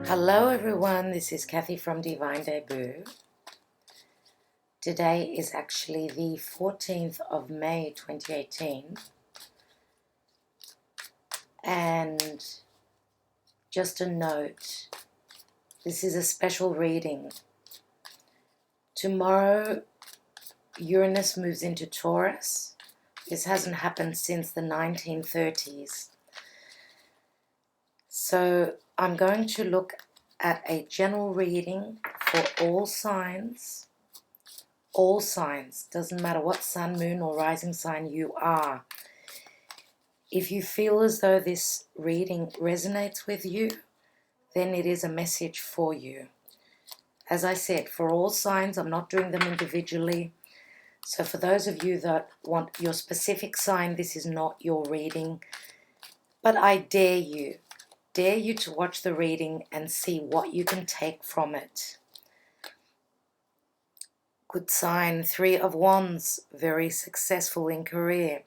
Hello everyone, this is Kathy from Divine Debut. Today is actually the 14th of May 2018, and just a note, this is a special reading. Tomorrow Uranus moves into Taurus. This hasn't happened since the 1930s. So I'm going to look at a general reading for all signs. All signs, doesn't matter what sun, moon or rising sign you are. If you feel as though this reading resonates with you, then it is a message for you. As I said, for all signs, I'm not doing them individually. So for those of you that want your specific sign, this is not your reading. But I dare you to watch the reading and see what you can take from it. Good sign, 3 of Wands, very successful in career.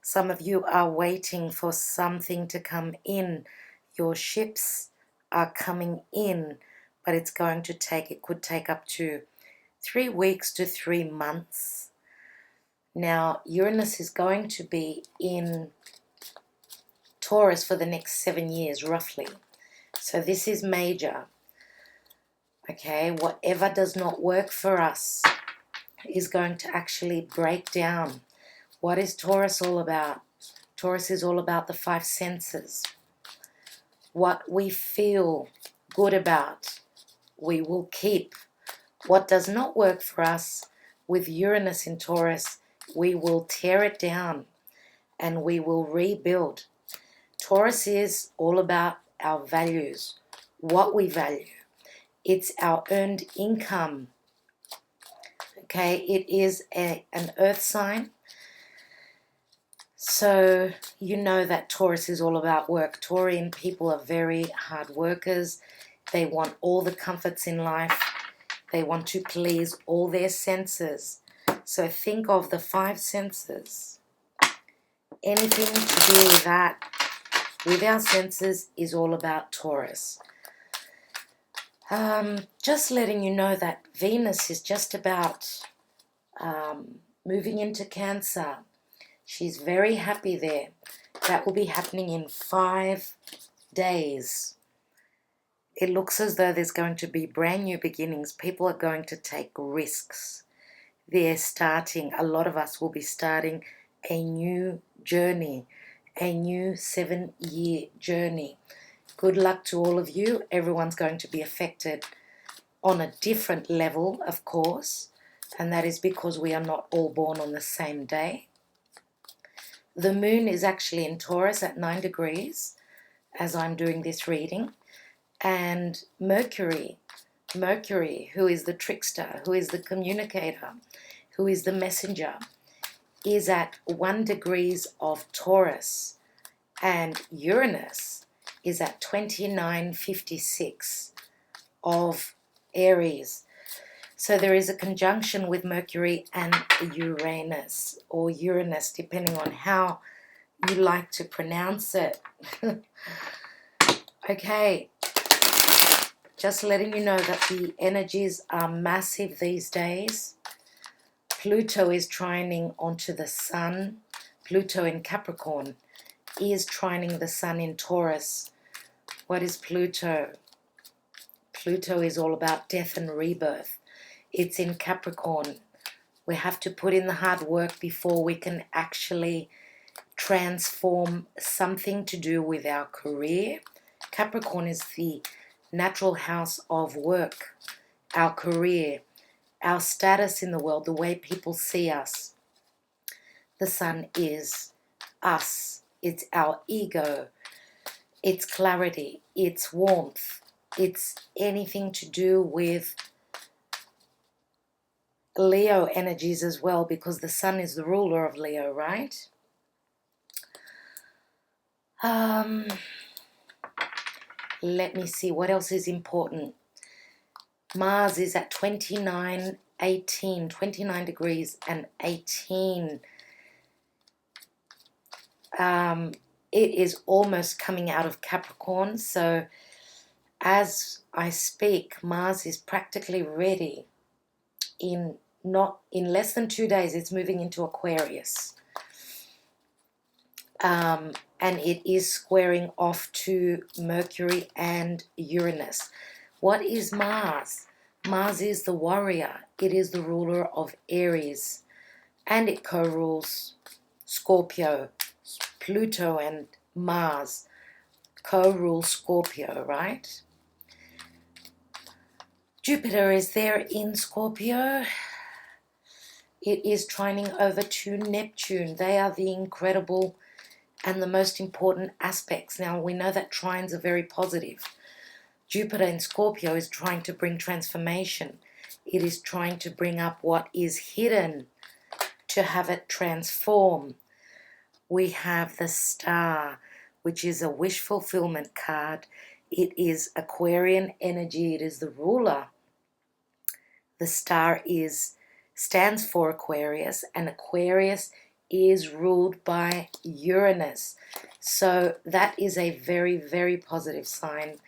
Some of you are waiting for something to come in. Your ships are coming in, but it could take up to 3 weeks to 3 months. Now, Uranus is going to be in Taurus for the next 7 years, roughly. So this is major. Okay, whatever does not work for us is going to actually break down. What is Taurus all about? Taurus is all about the 5 senses. What we feel good about, we will keep. What does not work for us, with Uranus in Taurus, we will tear it down and we will rebuild. Taurus is all about our values, what we value. It's our earned income. Okay, it is an earth sign. So you know that Taurus is all about work. Taurian people are very hard workers. They want all the comforts in life. They want to please all their senses. So think of the 5 senses. Anything to do with that, with our senses, is all about Taurus. Just letting you know that Venus is just about moving into Cancer. She's very happy there. That will be happening in 5 days. It looks as though there's going to be brand new beginnings. People are going to take risks. A lot of us will be starting a new journey, a new 7-year journey. Good luck to all of you. Everyone's going to be affected on a different level, of course, and that is because we are not all born on the same day. The moon is actually in Taurus at 9 degrees as I'm doing this reading, and Mercury, who is the trickster, who is the communicator, who is the messenger, is at 1 degrees of Taurus, and Uranus is at 2956 of Aries. So there is a conjunction with Mercury and Uranus, or Uranus, depending on how you like to pronounce it. Okay, just letting you know that the energies are massive these days. Pluto is trining onto the Sun. Pluto in Capricorn is trining the Sun in Taurus. What is Pluto? Pluto is all about death and rebirth. It's in Capricorn. We have to put in the hard work before we can actually transform something to do with our career. Capricorn is the natural house of work, our career, our status in the world, the way people see us. The Sun is us. It's our ego. It's clarity. It's warmth. It's anything to do with Leo energies as well, because the Sun is the ruler of Leo, right? Let me see what else is important. Mars is at 29 degrees and 18. It is almost coming out of Capricorn, so As I speak, Mars is practically ready. In less than 2 days, it's moving into Aquarius. And it is squaring off to Mercury and Uranus. What is Mars? Mars is the warrior. It is the ruler of Aries. And it co-rules Scorpio. Pluto and Mars co-rule Scorpio, right? Jupiter is there in Scorpio. It is trining over to Neptune. They are the incredible and the most important aspects. Now, we know that trines are very positive. Jupiter in Scorpio is trying to bring transformation. It is trying to bring up what is hidden, to have it transform. We have the Star, which is a wish fulfillment card. It is Aquarian energy. It is the ruler. The Star stands for Aquarius, and Aquarius is ruled by Uranus. So that is a very, very positive sign.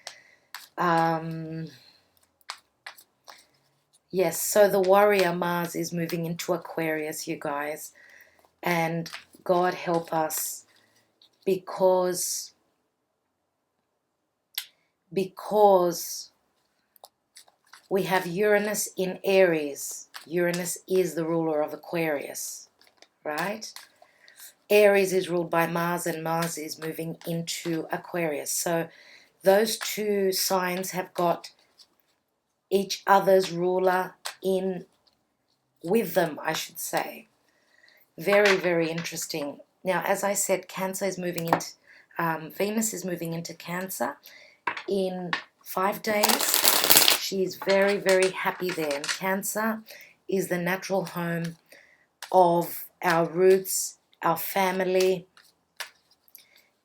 Yes, so the warrior Mars is moving into Aquarius, you guys. And God help us, because we have Uranus in Aries. Uranus is the ruler of Aquarius, right? Aries is ruled by Mars, and Mars is moving into Aquarius. So those two signs have got each other's ruler in with them, I should say. Very, very interesting. Now, as I said, Cancer is moving into, Venus is moving into Cancer in 5 days. She's very, very happy there. And Cancer is the natural home of our roots, our family,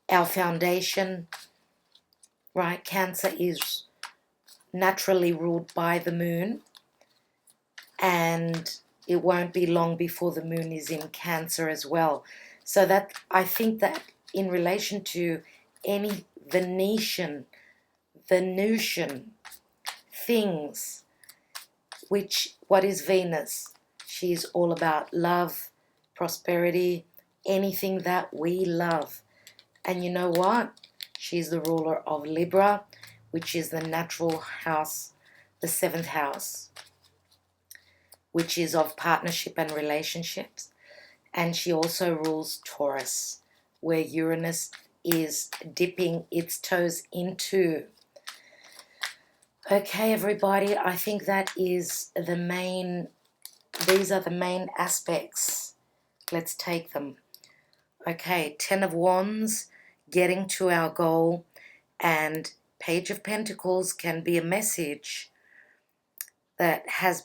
our foundation, right? Cancer is naturally ruled by the moon, and it won't be long before the moon is in Cancer as well. So that, I think that in relation to any Venusian things, what is Venus? She's all about love, prosperity, anything that we love. And you know what? She's the ruler of Libra, which is the natural house, the 7th house, which is of partnership and relationships. And she also rules Taurus, where Uranus is dipping its toes into. Okay, everybody, I think that is these are the main aspects. Let's take them. Okay, 10 of Wands, getting to our goal, and Page of Pentacles can be a message that has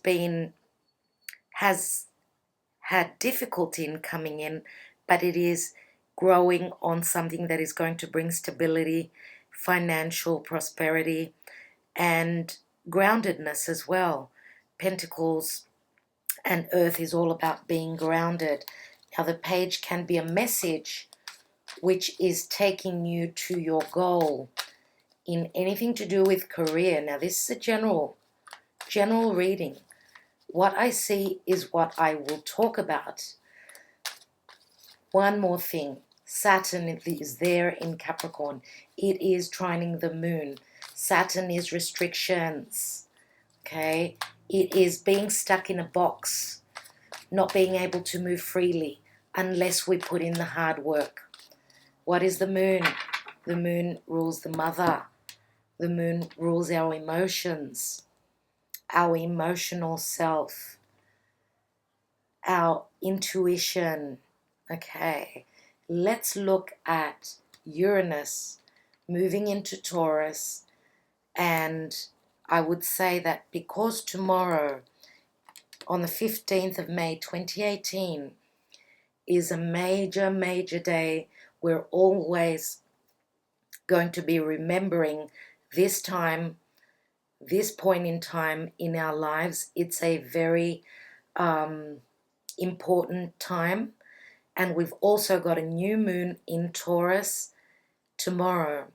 had difficulty in coming in, but it is growing on something that is going to bring stability, financial prosperity, and groundedness as well. Pentacles and Earth is all about being grounded. Now, the Page can be a message which is taking you to your goal in anything to do with career. Now, this is a general reading. What I see is what I will talk about. One more thing. Saturn is there in Capricorn. It is trining the moon. Saturn is restrictions. Okay? It is being stuck in a box, not being able to move freely unless we put in the hard work. What is the moon? The moon rules the mother. The moon rules our emotions, our emotional self, our intuition. Okay, let's look at Uranus moving into Taurus. And I would say that because tomorrow, on the 15th of May 2018, is a major, major day, we're always going to be remembering this time, this point in time in our lives. It's a very important time. And we've also got a new moon in Taurus tomorrow.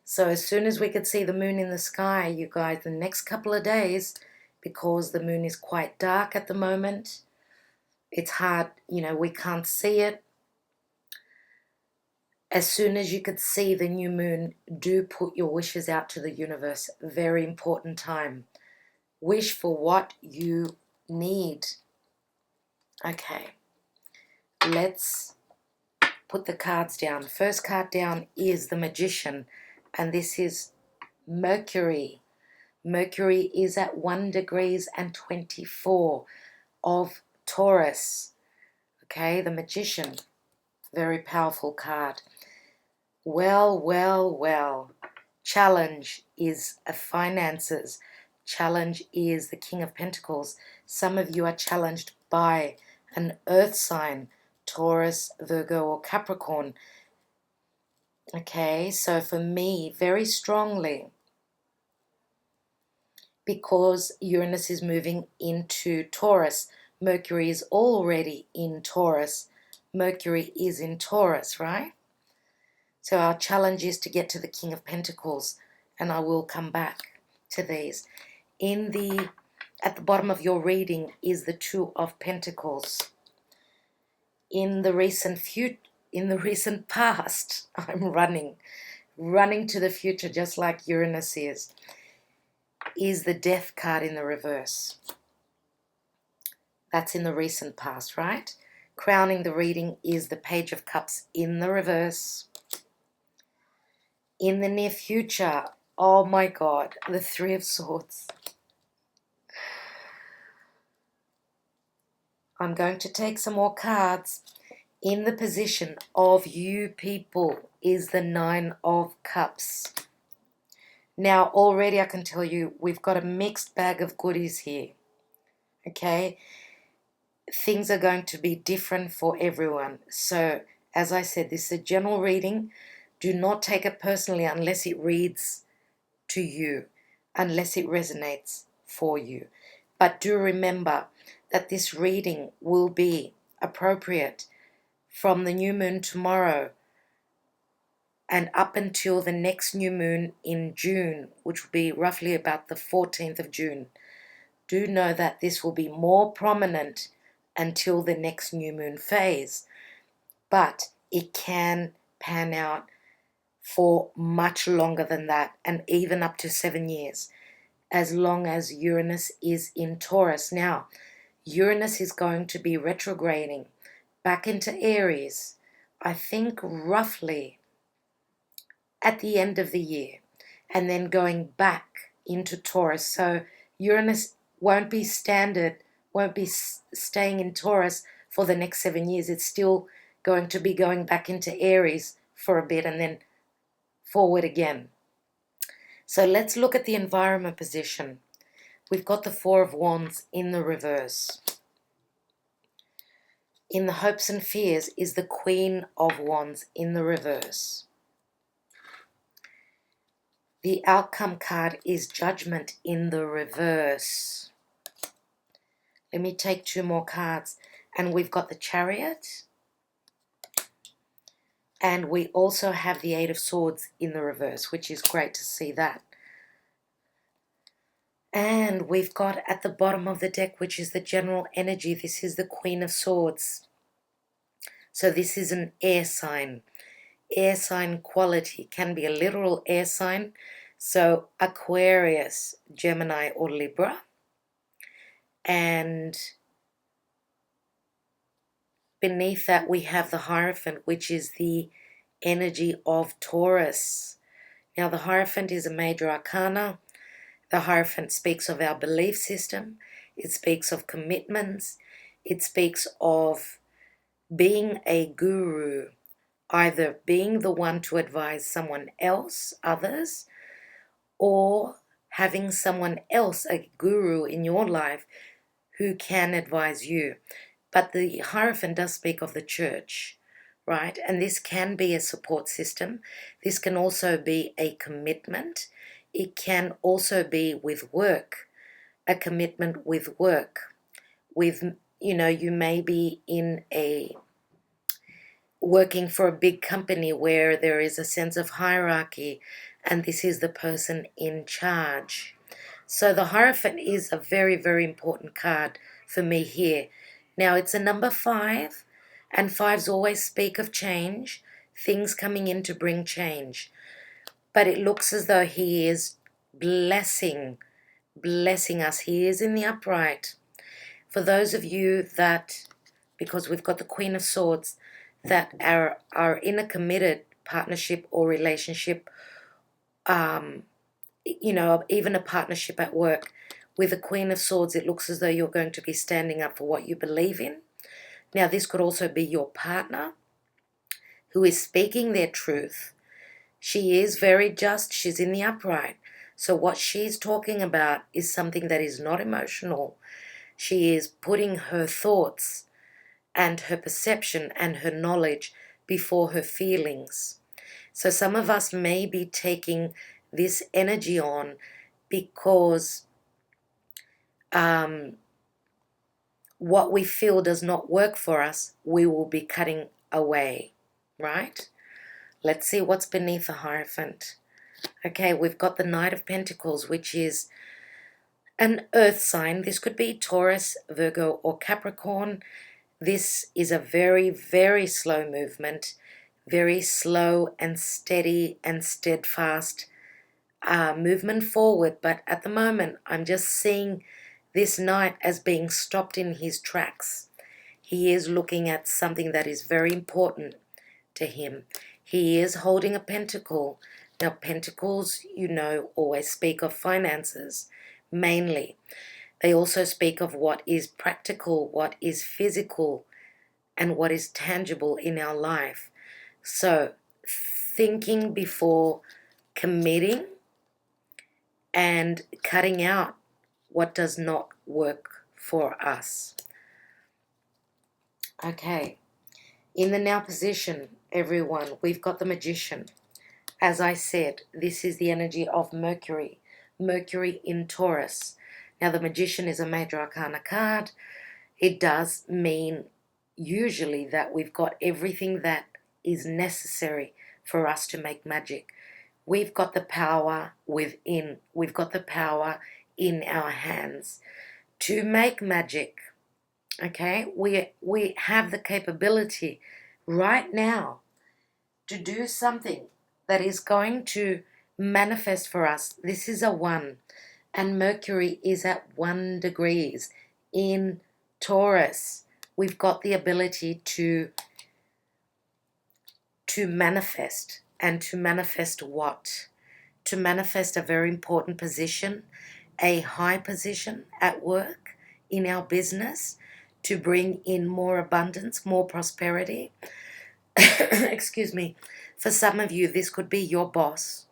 So as soon as we could see the moon in the sky, you guys, the next couple of days, because the moon is quite dark at the moment, it's hard, we can't see it. As soon as you could see the new moon, do put your wishes out to the universe. Very important time. Wish for what you need. Okay, let's put the cards down. First card down is the Magician, and this is Mercury. Mercury is at 1 degrees and 24 of Taurus. Okay, the Magician, very powerful card. Well, well, well. Challenge is finances. Challenge is the King of Pentacles. Some of you are challenged by an earth sign, Taurus, Virgo, or Capricorn. Okay, so for me, very strongly, because Uranus is moving into Taurus, Mercury is already in Taurus. Mercury is in Taurus, right? So our challenge is to get to the King of Pentacles, and I will come back to these. At the bottom of your reading is the Two of Pentacles. In the recent past, I'm running to the future, just like Uranus is the Death card in the reverse. That's in the recent past, right? Crowning the reading is the Page of Cups in the reverse. In the near future, oh my God, the Three of Swords. I'm going to take some more cards. In the position of you people is the Nine of Cups. Now, already I can tell you, we've got a mixed bag of goodies here. Okay? Things are going to be different for everyone. So, as I said, this is a general reading. Do not take it personally unless it reads to you, unless it resonates for you. But do remember that this reading will be appropriate from the new moon tomorrow and up until the next new moon in June, which will be roughly about the 14th of June. Do know that this will be more prominent until the next new moon phase, but it can pan out for much longer than that, and even up to 7 years, as long as Uranus is in Taurus. Now, Uranus is going to be retrograding back into Aries, I think roughly at the end of the year, and then going back into Taurus. So Uranus won't be staying in Taurus for the next 7 years. It's still going to be going back into Aries for a bit and then forward again. So let's look at the environment position. We've got the Four of Wands in the reverse. In the hopes and fears is the Queen of Wands in the reverse. The outcome card is Judgment in the reverse. Let me take 2 more cards. And we've got the Chariot. And we also have the Eight of Swords in the reverse, which is great to see that. And we've got at the bottom of the deck, which is the general energy, this is the Queen of Swords. So this is an air sign. Air sign quality can be a literal air sign. So Aquarius, Gemini, or Libra. And beneath that we have the Hierophant, which is the energy of Taurus. Now the Hierophant is a major arcana. The Hierophant speaks of our belief system. It speaks of commitments. It speaks of being a guru, either being the one to advise someone else, others, or having someone else, a guru in your life, who can advise you. But the Hierophant does speak of the church, right? And this can be a support system. This can also be a commitment. It can also be with work, a commitment with work. With, you may be in a working for a big company where there is a sense of hierarchy, and this is the person in charge. So the Hierophant is a very, very important card for me here. Now, it's a number 5, and 5s always speak of change, things coming in to bring change. But it looks as though he is blessing us. He is in the upright. For those of you that, because we've got the Queen of Swords, that are in a committed partnership or relationship, you know, even a partnership at work, with the Queen of Swords, it looks as though you're going to be standing up for what you believe in. Now, this could also be your partner who is speaking their truth. She is very just. She's in the upright. So what she's talking about is something that is not emotional. She is putting her thoughts and her perception and her knowledge before her feelings. So some of us may be taking this energy on because what we feel does not work for us, we will be cutting away, right? Let's see what's beneath the Hierophant. Okay, we've got the Knight of Pentacles, which is an earth sign. This could be Taurus, Virgo, or Capricorn. This is a very, very slow movement, very slow and steady and steadfast movement forward. But at the moment, I'm just seeing this knight as being stopped in his tracks. He is looking at something that is very important to him. He is holding a pentacle. Now, pentacles, you know, always speak of finances, mainly. They also speak of what is practical, what is physical, and what is tangible in our life. So, thinking before committing and cutting out what does not work for us. Okay, in the now position, everyone, we've got the Magician. As I said, this is the energy of Mercury. Mercury in Taurus. Now, the Magician is a major arcana card. It does mean usually that we've got everything that is necessary for us to make magic. We've got the power within. We've got the power in our hands to make magic. Okay, we have the capability right now to do something that is going to manifest for us. This is a 1, and Mercury is at 1 degrees in Taurus. We've got the ability to manifest. And to manifest what? To manifest a very important position, a high position at work, in our business, to bring in more abundance, more prosperity. Excuse me. For some of you, this could be your boss.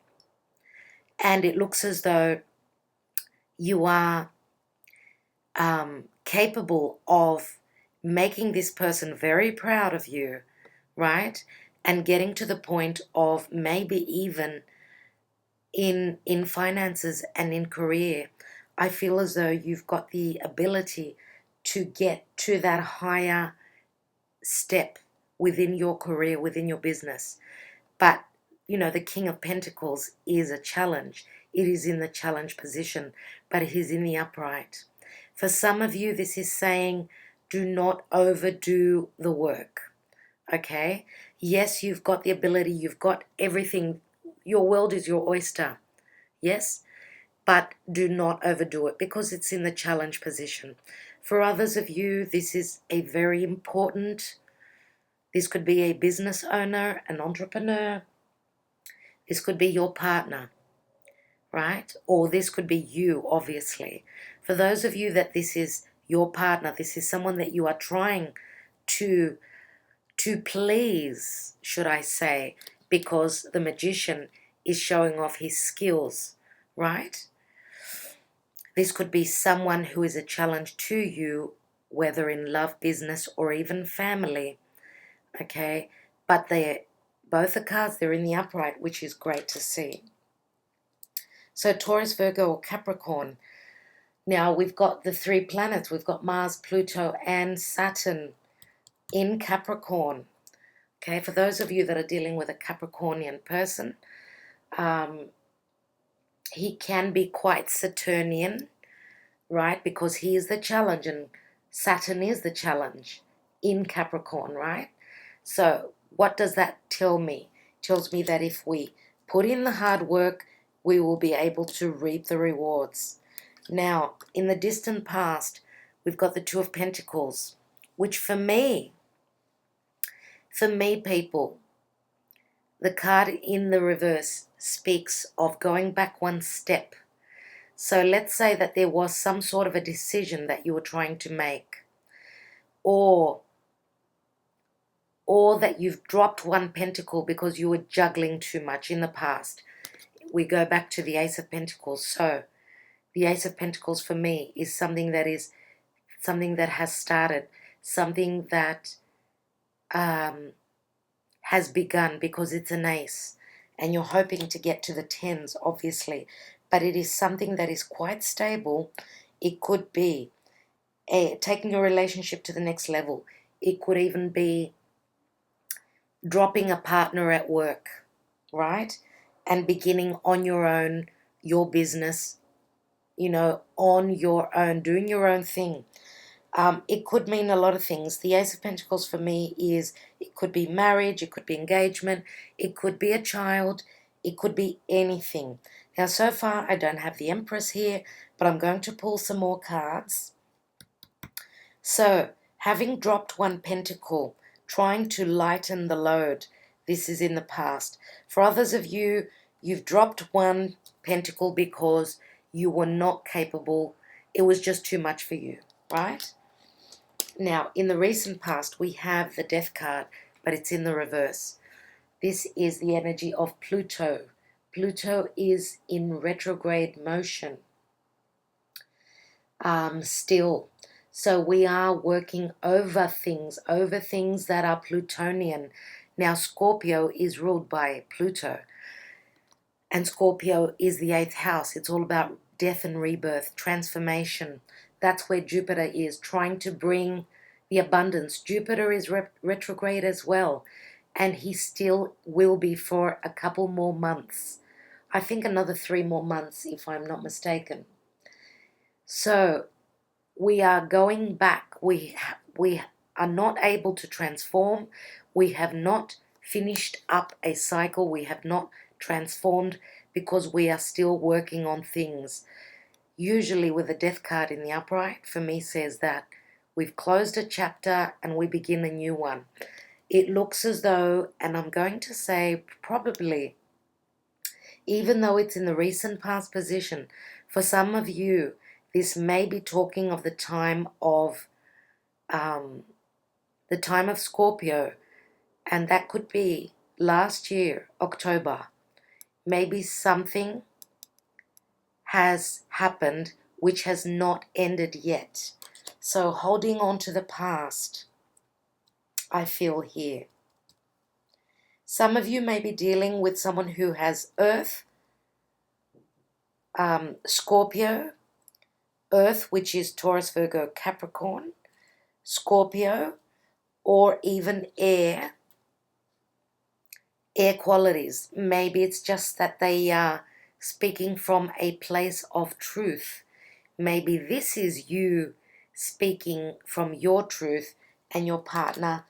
And it looks as though you are capable of making this person very proud of you, right? And getting to the point of maybe even in finances and in career, I feel as though you've got the ability to get to that higher step within your career, within your business. But, you know, the King of Pentacles is a challenge. It is in the challenge position, but it is in the upright. For some of you, this is saying, do not overdo the work, okay? Yes, you've got the ability, you've got everything. Your world is your oyster, yes? But do not overdo it because it's in the challenge position. For others of you, this is a very important, this could be a business owner, an entrepreneur. This could be your partner, right? Or this could be you, obviously. For those of you that this is your partner, this is someone that you are trying to please, should I say, because the Magician is showing off his skills, right? This could be someone who is a challenge to you, whether in love, business, or even family, okay? But both the cards, they're in the upright, which is great to see. So Taurus, Virgo, or Capricorn. Now we've got the 3 planets. We've got Mars, Pluto, and Saturn in Capricorn. Okay, for those of you that are dealing with a Capricornian person, he can be quite Saturnian, right? Because he is the challenge and Saturn is the challenge in Capricorn, right? So what does that tell me? It tells me that if we put in the hard work, we will be able to reap the rewards. Now, in the distant past, we've got the Two of Pentacles, which for me, people, the card in the reverse speaks of going back one step. So let's say that there was some sort of a decision that you were trying to make, or that you've dropped one pentacle because you were juggling too much in the past. We go back to the Ace of Pentacles. So the Ace of Pentacles for me is something that has started, something that has begun, because it's an ace and you're hoping to get to the tens, obviously, but it is something that is quite stable. It could be taking your relationship to the next level. It could even be dropping a partner at work, right? And beginning on your own, your business, on your own, doing your own thing. It could mean a lot of things. The Ace of Pentacles for me is, it could be marriage, it could be engagement, it could be a child, it could be anything. Now, so far, I don't have the Empress here, but I'm going to pull some more cards. So, having dropped one pentacle, trying to lighten the load, this is in the past. For others of you, you've dropped one pentacle because you were not capable. It was just too much for you, right? Now, in the recent past, we have the Death card, but it's in the reverse. This is the energy of Pluto. Pluto is in retrograde motion still. So we are working over things that are Plutonian. Now, Scorpio is ruled by Pluto, and Scorpio is the 8th house. It's all about death and rebirth, transformation. That's where Jupiter is, trying to bring the abundance. Jupiter is retrograde as well, and he still will be for a couple more months. I think another 3 more months, if I'm not mistaken. So we are going back. We are not able to transform. We have not finished up a cycle. We have not transformed because we are still working on things. Usually with the Death card in the upright, for me, says that we've closed a chapter and we begin a new one. It looks as though, and I'm going to say probably, even though it's in the recent past position, for some of you, this may be talking of the time of Scorpio, and that could be last year, October. Maybe something has happened which has not ended yet. So holding on to the past, I feel here. Some of you may be dealing with someone who has Earth, Scorpio, Earth, which is Taurus, Virgo, Capricorn, Scorpio, or even air qualities. Maybe it's just that they are speaking from a place of truth. Maybe this is you speaking from your truth and your partner.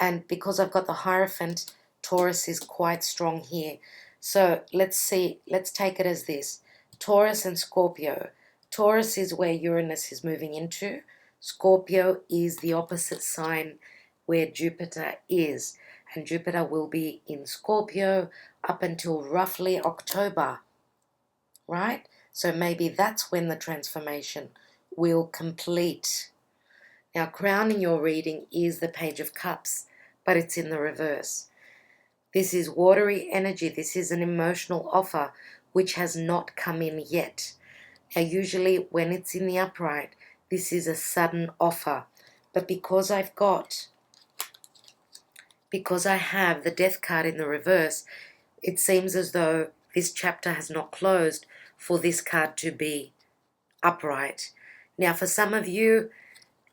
And because I've got the Hierophant, Taurus is quite strong here. So let's see, let's take it as this. Taurus and Scorpio. Taurus is where Uranus is moving into. Scorpio is the opposite sign where Jupiter is. And Jupiter will be in Scorpio up until roughly October, right? So maybe that's when the transformation will complete. Now, crowning your reading is the Page of Cups, but it's in the reverse. This is watery energy. This is an emotional offer which has not come in yet. Now, usually when it's in the upright, this is a sudden offer. But because I have the Death card in the reverse, it seems as though this chapter has not closed for this card to be upright. Now, for some of you,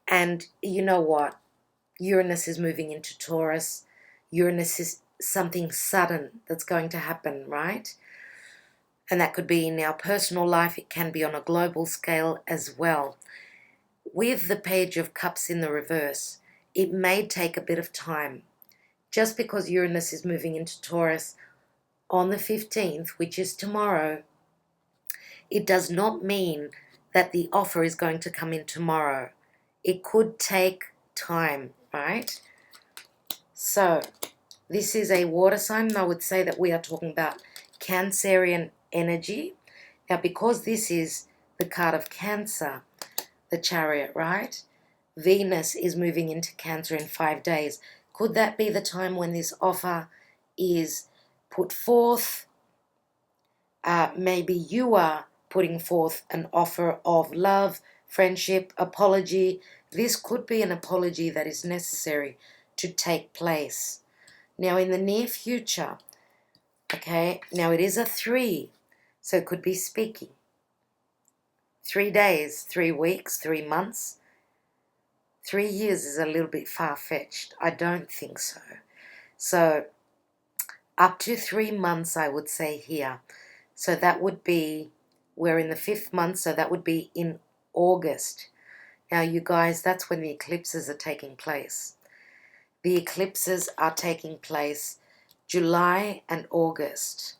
and you know what, Uranus is moving into Taurus. Uranus is something sudden that's going to happen, right? And that could be in our personal life. It can be on a global scale as well. With the Page of Cups in the reverse, it may take a bit of time. Just because Uranus is moving into Taurus on the 15th, which is tomorrow, it does not mean that the offer is going to come in tomorrow. It could take time, right? So, this is a water sign, and I would say that we are talking about Cancerian energy. Now, because this is the card of Cancer, the Chariot, right? Venus is moving into Cancer in 5 days. Could that be the time when this offer is put forth? Maybe you are putting forth an offer of love, friendship, apology. This could be an apology that is necessary to take place. Now, in the near future, okay, now it is a 3, so it could be speaking. 3 days, 3 weeks, 3 months. 3 years is a little bit far-fetched. I don't think so. So, up to 3 months, I would say here. So that would be, we're in the 5th month, so that would be in August. Now, you guys, that's when the eclipses are taking place. The eclipses are taking place July and August.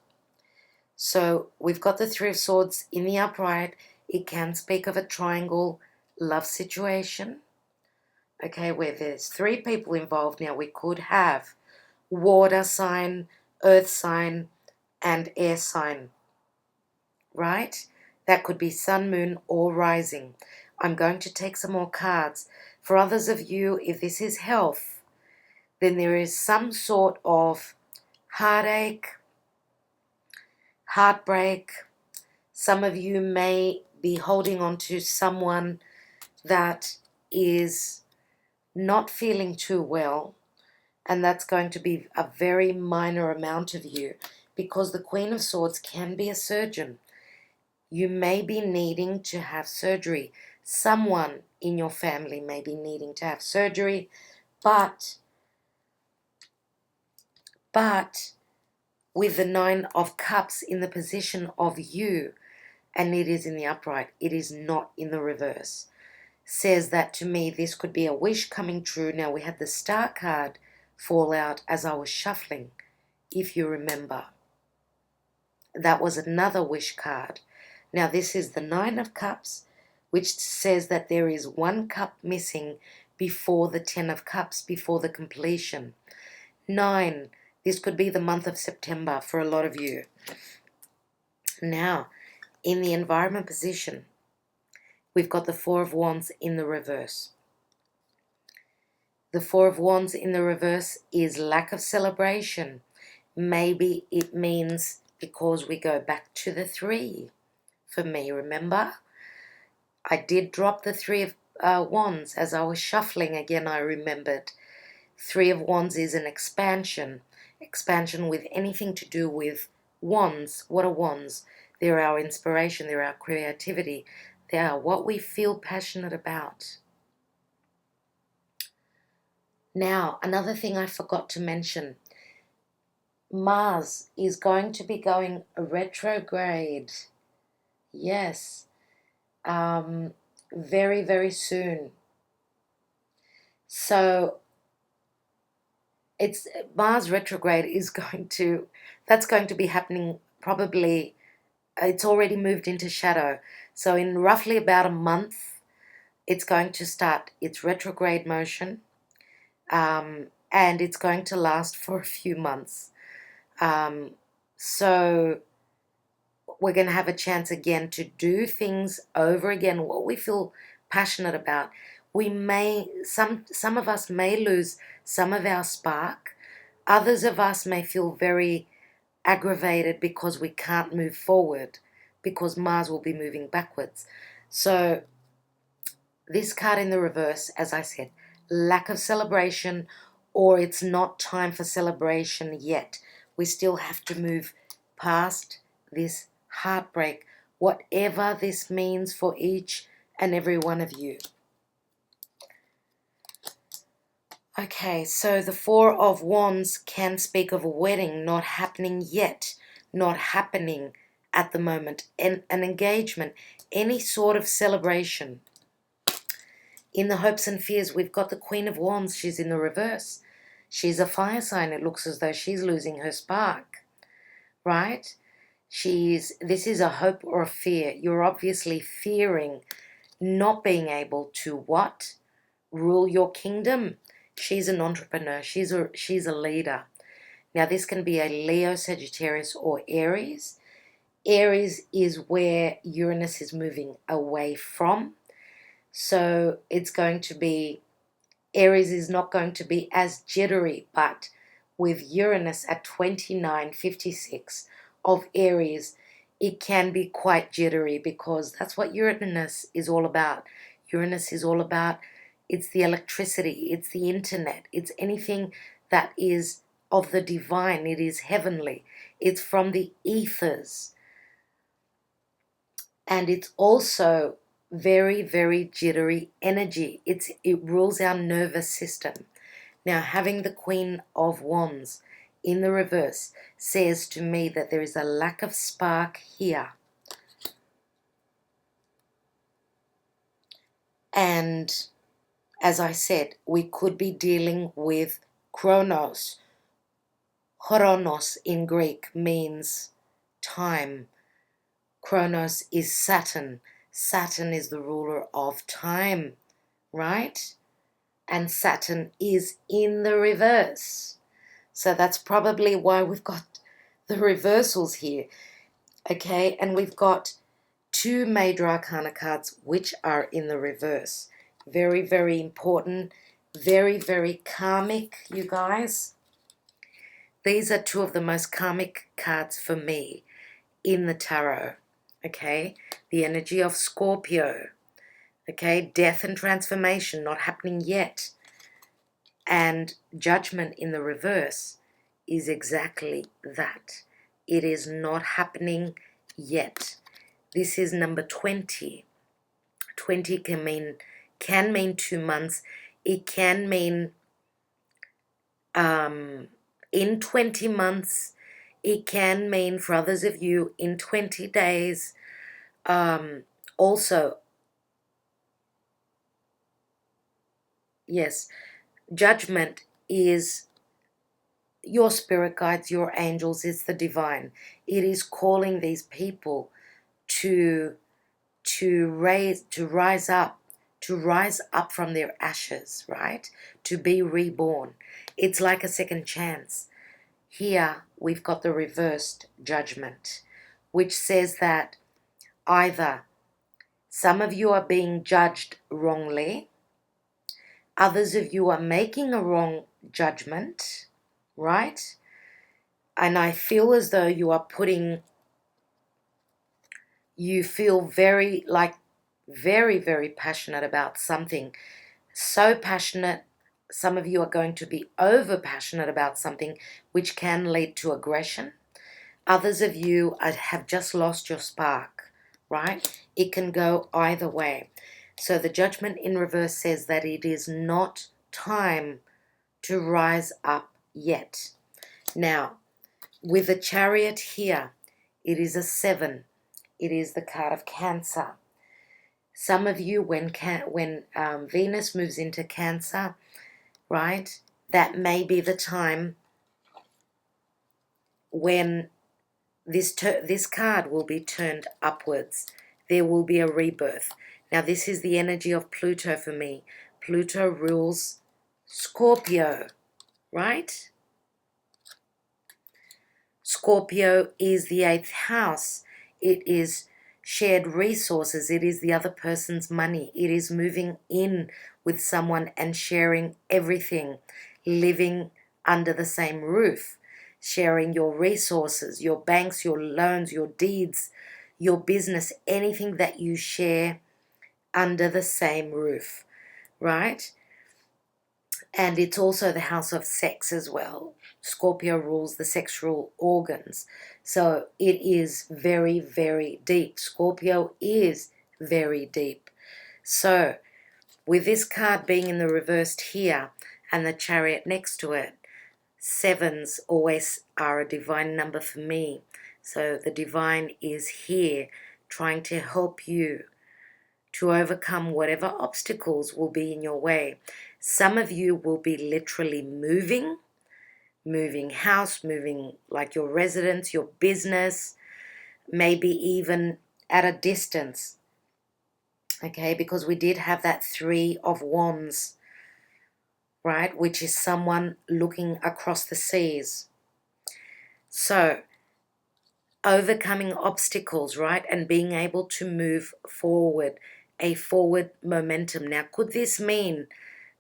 So we've got the 3 of Swords in the upright. It can speak of a triangle love situation, okay, where there's 3 people involved. Now, we could have water sign, earth sign, and air sign, right? That could be sun, moon, or rising. I'm going to take some more cards. For others of you, if this is health, then there is some sort of heartache, heartbreak. Some of you may be holding on to someone that is not feeling too well, and that's going to be a very minor amount of you, because the Queen of Swords can be a surgeon. You may be needing to have surgery. Someone in your family may be needing to have surgery, but with the 9 of Cups in the position of you, and it is in the upright, it is not in the reverse, says that to me this could be a wish coming true. Now, we had the Star card fall out as I was shuffling, if you remember. That was another wish card. Now, this is the 9 of Cups, which says that there is 1 cup missing before the 10 of Cups, before the completion. 9, this could be the month of September for a lot of you. Now, in the environment position, we've got the 4 of Wands in the reverse. The 4 of Wands in the reverse is lack of celebration. Maybe it means because we go back to the 3. For me, remember? I did drop the 3 of Wands as I was shuffling. Again, I remembered. 3 of Wands is an expansion. Expansion with anything to do with wands. What are wands? They're our inspiration. They're our creativity. They are what we feel passionate about. Now, another thing I forgot to mention. Mars is going to be going retrograde. Yes. Very, very soon. So it's Mars retrograde is that's going to be happening probably, it's already moved into shadow. So in roughly about a month, it's going to start its retrograde motion, and it's going to last for a few months. So we're going to have a chance again to do things over again, what we feel passionate about. We may, some of us may lose some of our spark. Others of us may feel very aggravated because we can't move forward, because Mars will be moving backwards. So this card in the reverse, as I said, lack of celebration, or it's not time for celebration yet. We still have to move past this heartbreak, whatever this means for each and every one of you. Okay, so the Four of Wands can speak of a wedding not happening yet, not happening at the moment, and an engagement, any sort of celebration. In the hopes and fears, we've got the Queen of Wands. She's in the reverse. She's a fire sign. It looks as though she's losing her spark, right? This is a hope or a fear. You're obviously fearing not being able to what? Rule your kingdom. She's an entrepreneur. She's a leader. Now, this can be a Leo, Sagittarius, or Aries. Aries is where Uranus is moving away from. So it's going to be, Aries is not going to be as jittery, but with Uranus at 2956 of Aries, it can be quite jittery because that's what Uranus is all about. Uranus is all about, it's the electricity, it's the internet, it's anything that is of the divine, it is heavenly, it's from the ethers. And it's also very, very jittery energy. It rules our nervous system. Now, having the Queen of Wands in the reverse says to me that there is a lack of spark here. And as I said, we could be dealing with Chronos. Chronos in Greek means time. Chronos is Saturn. Saturn is the ruler of time, right? And Saturn is in the reverse. So that's probably why we've got the reversals here. Okay, and we've got two major arcana cards which are in the reverse. Very, very important. Very, very karmic, you guys. These are two of the most karmic cards for me in the tarot. Okay, the energy of Scorpio. Okay, death and transformation not happening yet. And judgment in the reverse is exactly that. It is not happening yet. This is number 20. 20 can mean 2 months. It can mean in 20 months. It can mean, for others of you, in 20 days. Also, yes, judgment is your spirit guides, your angels, it's the divine. It is calling these people to rise up from their ashes, right? To be reborn. It's like a second chance. Here we've got the reversed judgment, which says that either some of you are being judged wrongly, others of you are making a wrong judgment, right? And I feel as though you feel very, very passionate about something. So passionate, some of you are going to be over passionate about something, which can lead to aggression. Others of you have just lost your spark, right? It can go either way. So the judgment in reverse says that it is not time to rise up yet. Now, with the Chariot here, it is a 7. It is the card of Cancer. Some of you, when Venus moves into Cancer, right, that may be the time when this card will be turned upwards. There will be a rebirth. Now, this is the energy of Pluto for me. Pluto rules Scorpio, right? Scorpio is the 8th house. It is shared resources. It is the other person's money. It is moving in with someone and sharing everything, living under the same roof, sharing your resources, your banks, your loans, your deeds, your business, anything that you share under the same roof, right? And it's also the house of sex as well. Scorpio rules the sexual organs. So it is very, very deep. Scorpio is very deep. So with this card being in the reversed here, and the Chariot next to it. Sevens always are a divine number for me. So the divine is here trying to help you to overcome whatever obstacles will be in your way. Some of you will be literally moving house, moving like your residence, your business, maybe even at a distance. Okay, because we did have that 3 of Wands, right, which is someone looking across the seas. So overcoming obstacles, right, and being able to move forward, a forward momentum. Now, could this mean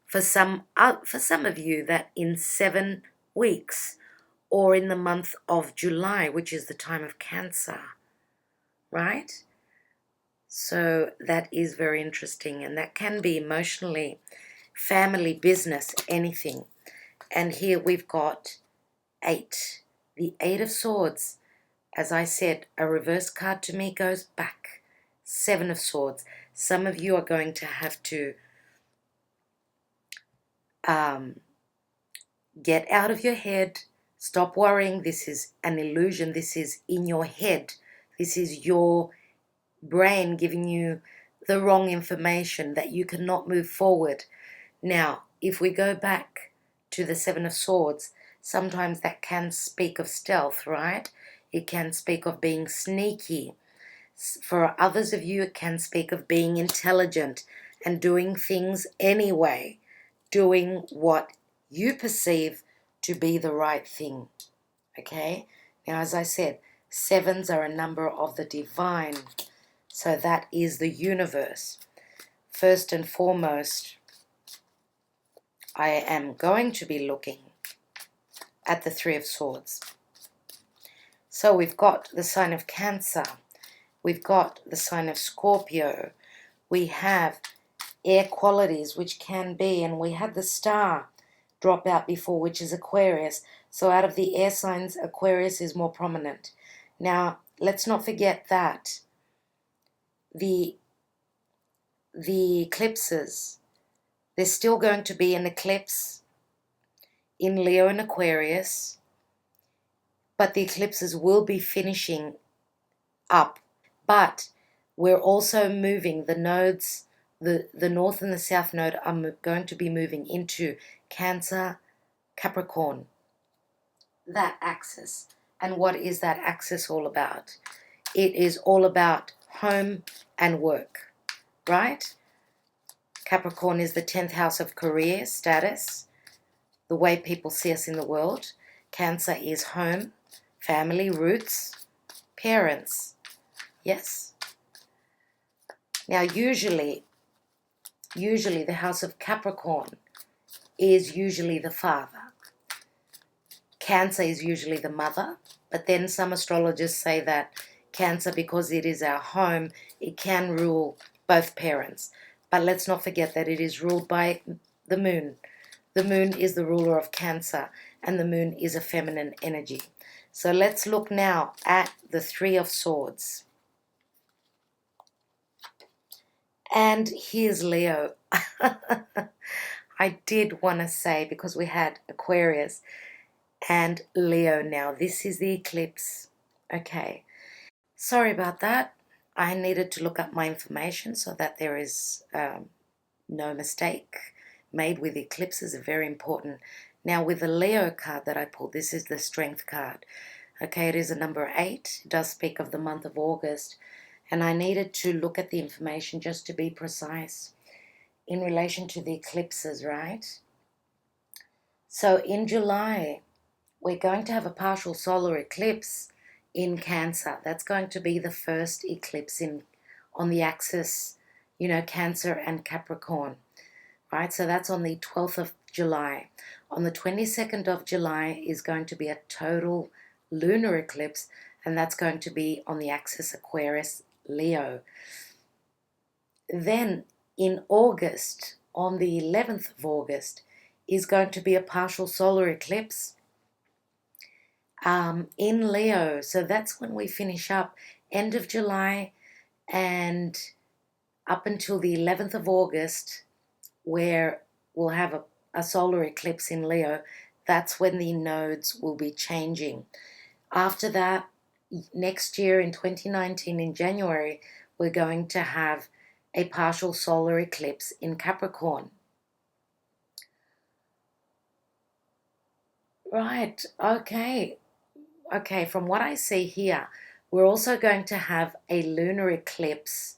for some of you that in 7 weeks or in the month of July, which is the time of Cancer, right? So that is very interesting, and that can be emotionally, family, business, anything. And here we've got 8, the 8 of Swords. As I said, a reverse card to me goes back. 7 of Swords. Some of you are going to have to get out of your head. Stop worrying. This is an illusion. This is in your head. This is your brain giving you the wrong information that you cannot move forward. Now, if we go back to the 7 of Swords, sometimes that can speak of stealth, right? It can speak of being sneaky. For others of you, it can speak of being intelligent and doing things anyway, doing what you perceive to be the right thing, okay? Now, as I said, 7s are a number of the divine, so that is the universe. First and foremost, I am going to be looking at the 3 of Swords. So we've got the sign of Cancer. We've got the sign of Scorpio. We have air qualities, which can be, and we had the star drop out before, which is Aquarius. So out of the air signs, Aquarius is more prominent. Now, let's not forget that the eclipses, there's still going to be an eclipse in Leo and Aquarius, but the eclipses will be finishing up. But we're also moving the nodes, the north and the south node are going to be moving into Cancer, Capricorn, that axis. And what is that axis all about? It is all about home and work, right? Capricorn is the 10th house of career, status, the way people see us in the world. Cancer is home, family, roots, parents. Yes. Now, usually the house of Capricorn is usually the father. Cancer is usually the mother, but then some astrologers say that Cancer, because it is our home, it can rule both parents. But let's not forget that it is ruled by the moon. The moon is the ruler of Cancer, and the moon is a feminine energy. So let's look now at the 3 of Swords. And here's Leo. I did want to say, because we had Aquarius and Leo now. This is the eclipse. Okay. Sorry about that. I needed to look up my information so that there is no mistake made with eclipses. Are very important. Now, with the Leo card that I pulled, this is the Strength card. Okay, it is a number 8. It does speak of the month of August. And I needed to look at the information just to be precise in relation to the eclipses, right? So in July, we're going to have a partial solar eclipse in Cancer. That's going to be the first eclipse on the axis, Cancer and Capricorn, right? So that's on the 12th of July. On the 22nd of July is going to be a total lunar eclipse, and that's going to be on the axis Aquarius, Leo. Then in August, on the 11th of August, is going to be a partial solar eclipse in Leo. So that's when we finish up, end of July and up until the 11th of August, where we'll have a solar eclipse in Leo, that's when the nodes will be changing. After that, next year in 2019 in January, we're going to have a partial solar eclipse in Capricorn. Right, okay. Okay, from what I see here, we're also going to have a lunar eclipse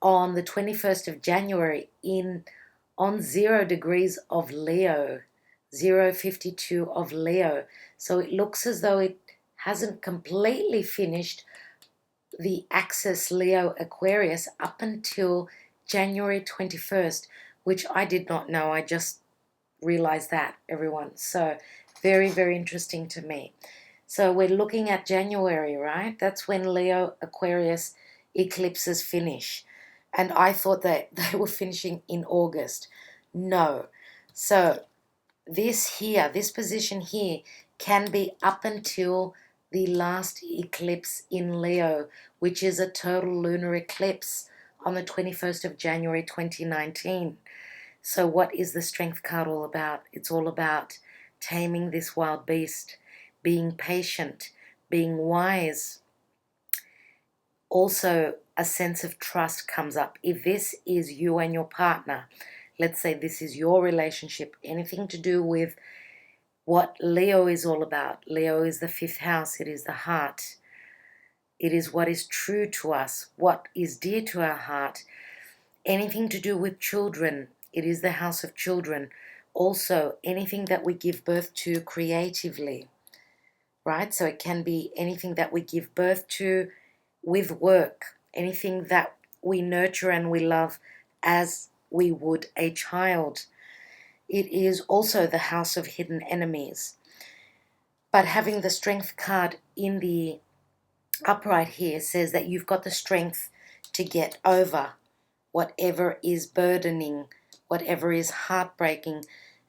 on the 21st of January on 0 degrees of Leo, 052 of Leo. So it looks as though it hasn't completely finished the axis Leo Aquarius up until January 21st, which I did not know. I just realized that, everyone. So very, very interesting to me. So we're looking at January, right? That's when Leo Aquarius eclipses finish. And I thought that they were finishing in August. No. So this position here can be up until the last eclipse in Leo, which is a total lunar eclipse on the 21st of January 2019. So what is the Strength card all about? It's all about taming this wild beast, being patient, being wise. Also, a sense of trust comes up. If this is you and your partner, let's say this is your relationship, anything to do with what Leo is all about. Leo is the 5th house. It is the heart. It is what is true to us, what is dear to our heart. Anything to do with children, it is the house of children. Also, anything that we give birth to creatively, right? So it can be anything that we give birth to with work, anything that we nurture and we love as we would a child. It is also the house of hidden enemies. But having the Strength card in the upright here says that you've got the strength to get over whatever is burdening, whatever is heartbreaking,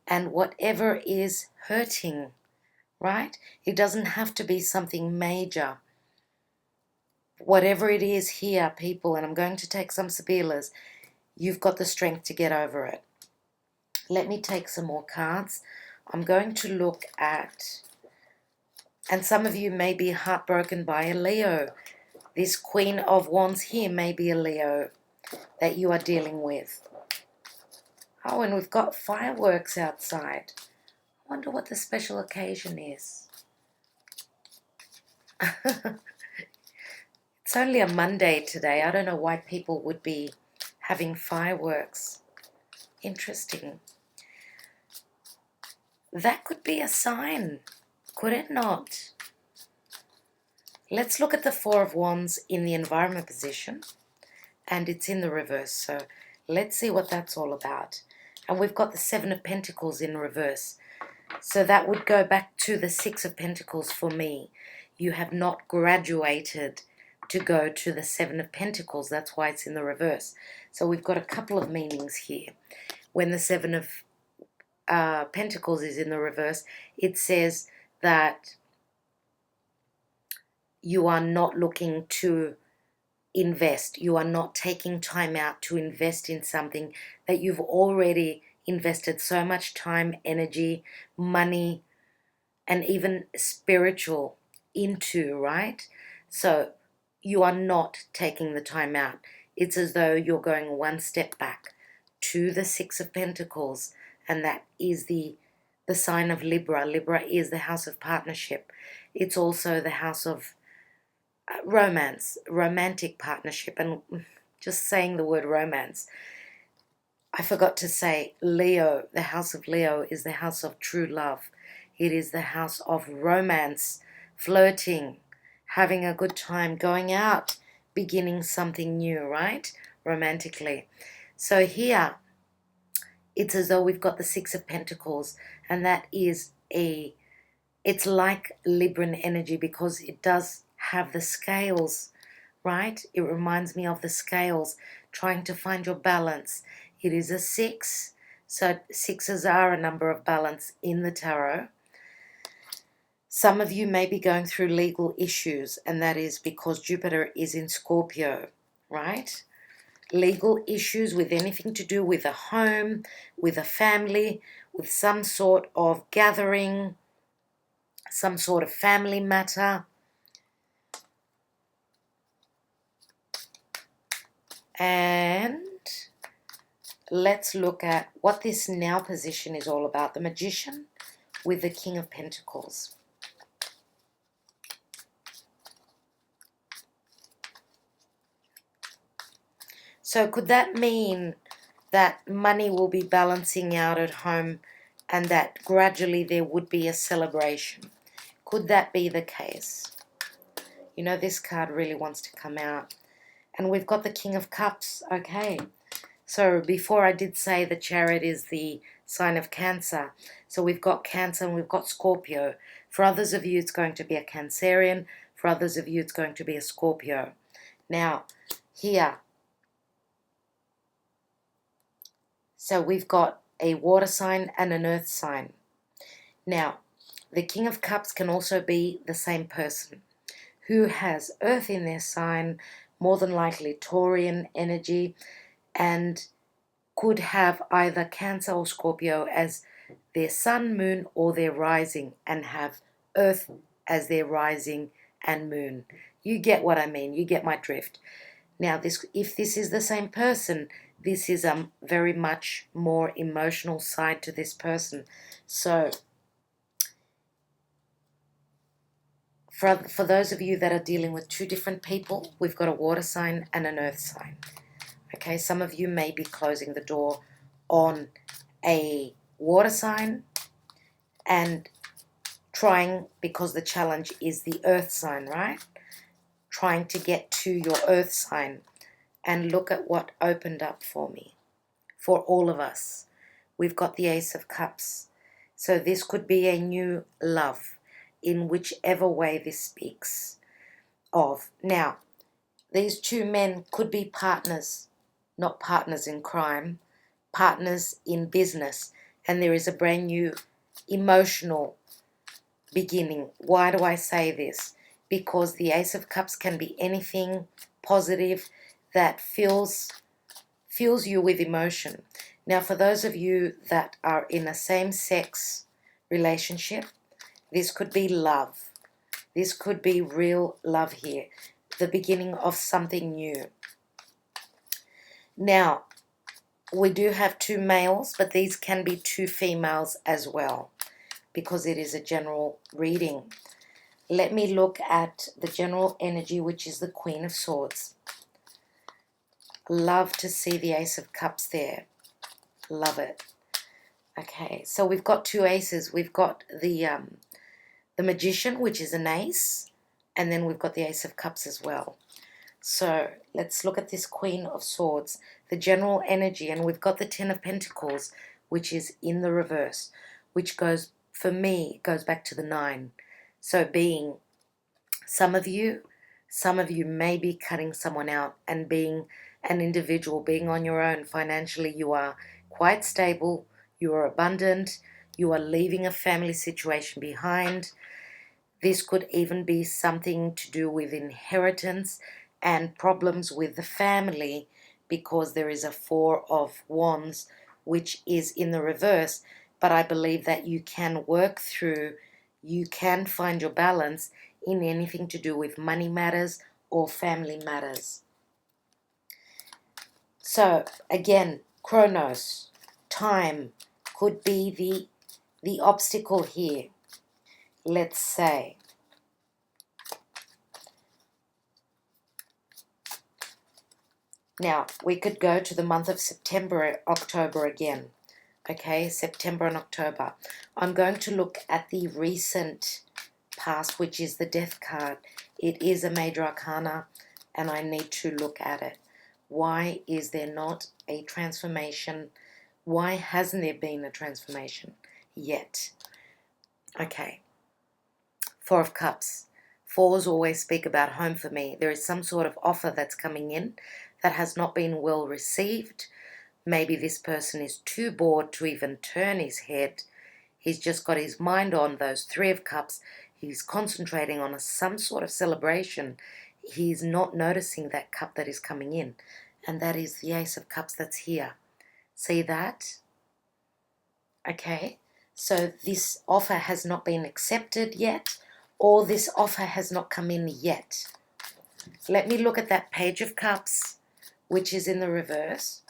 and whatever is hurting, right? It doesn't have to be something major. Whatever it is here, people, and I'm going to take some Sibilas, you've got the strength to get over it. Let me take some more cards. I'm going to look at, and some of you may be heartbroken by a Leo. This Queen of Wands here may be a Leo that you are dealing with. Oh, and we've got fireworks outside. I wonder what the special occasion is. It's only a Monday today. I don't know why people would be having fireworks. Interesting. That could be a sign, could it not? Let's look at the Four of Wands in the environment position. And it's in the reverse, so let's see what that's all about. And we've got the Seven of Pentacles in reverse. So that would go back to the Six of Pentacles for me. You have not graduated to go to the Seven of Pentacles. That's why it's in the reverse. So we've got a couple of meanings here. When the Seven of Pentacles is in the reverse, it says that you are not looking to invest. You are not taking time out to invest in something that you've already invested so much time, energy, money, and even spiritual into, right? So you are not taking the time out. It's as though you're going one step back to the Six of Pentacles, and that is the sign of Libra. Libra is the house of partnership. It's also the house of romance, romantic partnership. And just saying the word romance, I forgot to say Leo, the house of Leo is the house of true love. It is the house of romance, flirting, having a good time, going out, beginning something new, right? Romantically. So here, it's as though we've got the Six of Pentacles, and that is it's like Libran energy because it does have the scales, right? It reminds me of the scales, trying to find your balance. It is a 6, so 6s are a number of balance in the tarot. Some of you may be going through legal issues, and that is because Jupiter is in Scorpio, right? legal issues, with anything to do with a home, with a family, with some sort of gathering, some sort of family matter. And let's look at what this now position is all about. The Magician with the King of Pentacles. So could that mean that money will be balancing out at home and that gradually there would be a celebration? Could that be the case? You know, this card really wants to come out. And we've got the King of Cups. Okay. So before I did say the Chariot is the sign of Cancer. So we've got Cancer and we've got Scorpio. For others of you, it's going to be a Cancerian. For others of you, it's going to be a Scorpio. Now, here. So we've got a water sign and an earth sign. Now, the King of Cups can also be the same person who has earth in their sign, more than likely Taurian energy, and could have either Cancer or Scorpio as their sun, moon, or their rising, and have earth as their rising and moon. You get what I mean. You get my drift. Now, if this is the same person, this is a very much more emotional side to this person. So for those of you that are dealing with two different people, we've got a water sign and an earth sign. Okay, some of you may be closing the door on a water sign and trying, because the challenge is the earth sign, right? Trying to get to your earth sign. And look at what opened up for me, for all of us. We've got the Ace of Cups. So this could be a new love in whichever way this speaks of. Now, these two men could be partners, not partners in crime, partners in business. And there is a brand new emotional beginning. Why do I say this? Because the Ace of Cups can be anything positive that fills you with emotion. Now, for those of you that are in a same-sex relationship, this could be love. This could be real love here. The beginning of something new. Now, we do have two males, but these can be two females as well, because it is a general reading. Let me look at the general energy, which is the Queen of Swords. Love to see the Ace of Cups there. Love it. Okay, so we've got two aces. We've got the Magician, which is an ace, and then we've got the Ace of Cups as well. So let's look at this Queen of Swords, the general energy, and we've got the Ten of Pentacles, which is in the reverse, which goes, for me, goes back to the 9. So being some of you may be cutting someone out and being an individual, being on your own financially. You are quite stable, you are abundant, you are leaving a family situation behind. This could even be something to do with inheritance and problems with the family, because there is a 4 of Wands, which is in the reverse. But I believe that you can work through, you can find your balance in anything to do with money matters or family matters. So again, Chronos, time, could be the obstacle here. Let's say. Now, we could go to the month of September, October again. Okay, September and October. I'm going to look at the recent past, which is the Death card. It is a major arcana, and I need to look at it. Why is there not a transformation? Why hasn't there been a transformation yet? Okay. 4 of Cups. 4s always speak about home for me. There is some sort of offer that's coming in that has not been well received. Maybe this person is too bored to even turn his head. He's just got his mind on those 3 of Cups. He's concentrating on some sort of celebration. He's not noticing that cup that is coming in. and that is the Ace of Cups that's here. See that? Okay, so this offer has not been accepted yet, or this offer has not come in yet. Let me look at that Page of Cups, which is in the reverse.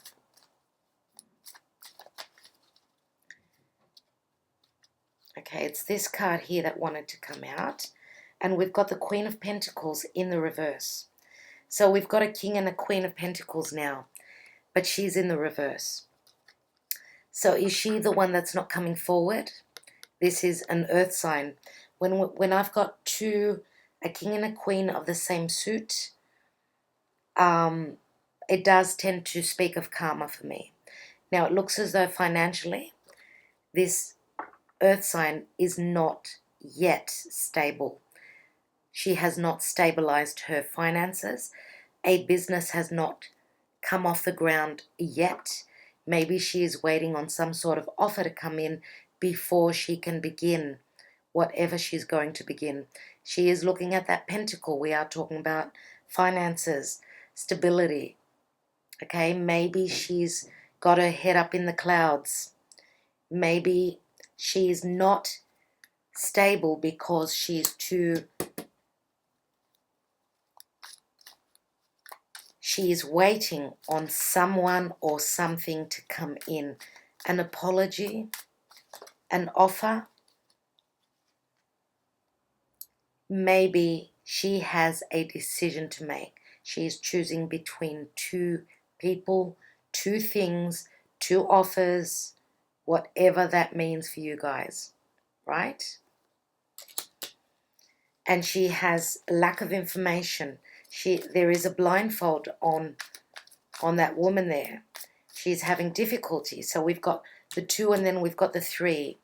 Okay, it's this card here that wanted to come out. And we've got the Queen of Pentacles in the reverse. So we've got a King and a Queen of Pentacles now, but she's in the reverse. So is she the one that's not coming forward? This is an earth sign. When I've got a King and a Queen of the same suit, it does tend to speak of karma for me. Now, it looks as though financially, this earth sign is not yet stable. She has not stabilized her finances. A business has not come off the ground yet. Maybe she is waiting on some sort of offer to come in before she can begin whatever she's going to begin. She is looking at that pentacle. We are talking about finances, stability. Okay, maybe she's got her head up in the clouds. Maybe she's not stable because she's waiting on someone or something to come in. An apology, an offer. Maybe she has a decision to make. She is choosing between two people, two things, two offers, whatever that means for you guys, right? And she has lack of information. There is a blindfold on that woman there. She's having difficulty. So we've got the 2 and then we've got the 3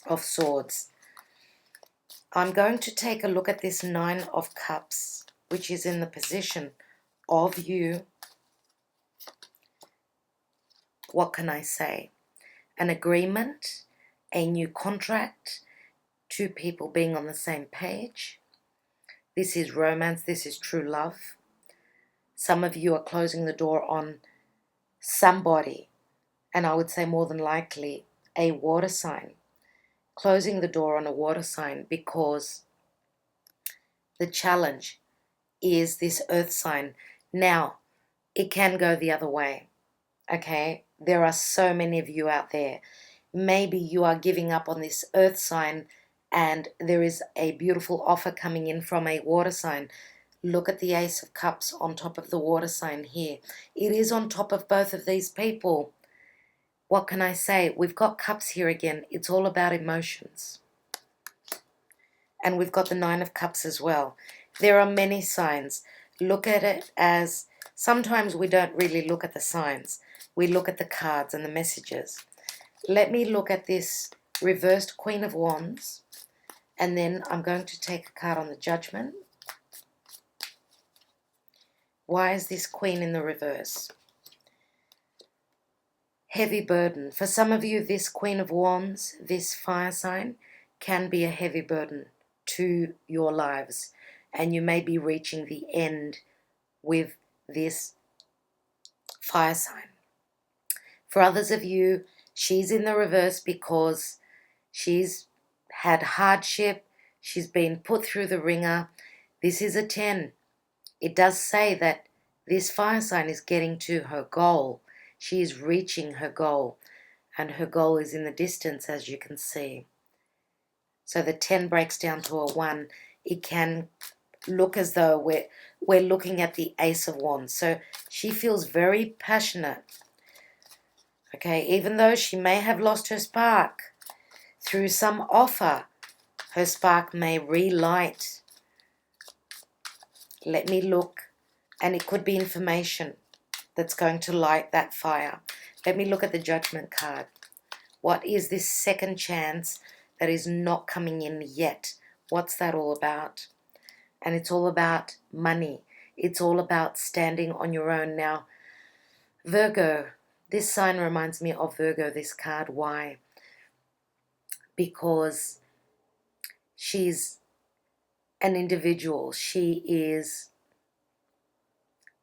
of Swords. I'm going to take a look at this 9 of Cups, which is in the position of you. What can I say? An agreement, a new contract, 2 people being on the same page. This is romance, this is true love. Some of you are closing the door on somebody, and I would say more than likely a water sign. Closing the door on a water sign because the challenge is this earth sign. Now, it can go the other way, okay? There are so many of you out there. Maybe you are giving up on this earth sign and there is a beautiful offer coming in from a water sign. Look at the Ace of Cups on top of the water sign here. It is on top of both of these people. What can I say? We've got cups here again. It's all about emotions. And we've got the 9 of Cups as well. There are many signs. Look at it as, sometimes we don't really look at the signs. We look at the cards and the messages. Let me look at this reversed Queen of Wands. And then I'm going to take a card on the Judgment. Why is this Queen in the reverse? Heavy burden. For some of you, this Queen of Wands, this fire sign, can be a heavy burden to your lives. And you may be reaching the end with this fire sign. For others of you, she's in the reverse because she's had hardship. She's been put through the ringer. This is a 10. It does say that this fire sign is getting to her goal. She is reaching her goal. And her goal is in the distance, as you can see. So the 10 breaks down to a 1. It can look as though we're looking at the Ace of Wands. So she feels very passionate. Okay, even though she may have lost her spark through some offer, her spark may relight. Let me look, and it could be information that's going to light that fire. Let me look at the Judgment card. What is this second chance that is not coming in yet? What's that all about? And it's all about money. It's all about standing on your own. Now, Virgo, this sign reminds me of Virgo, this card. Why? Because she's an individual. She is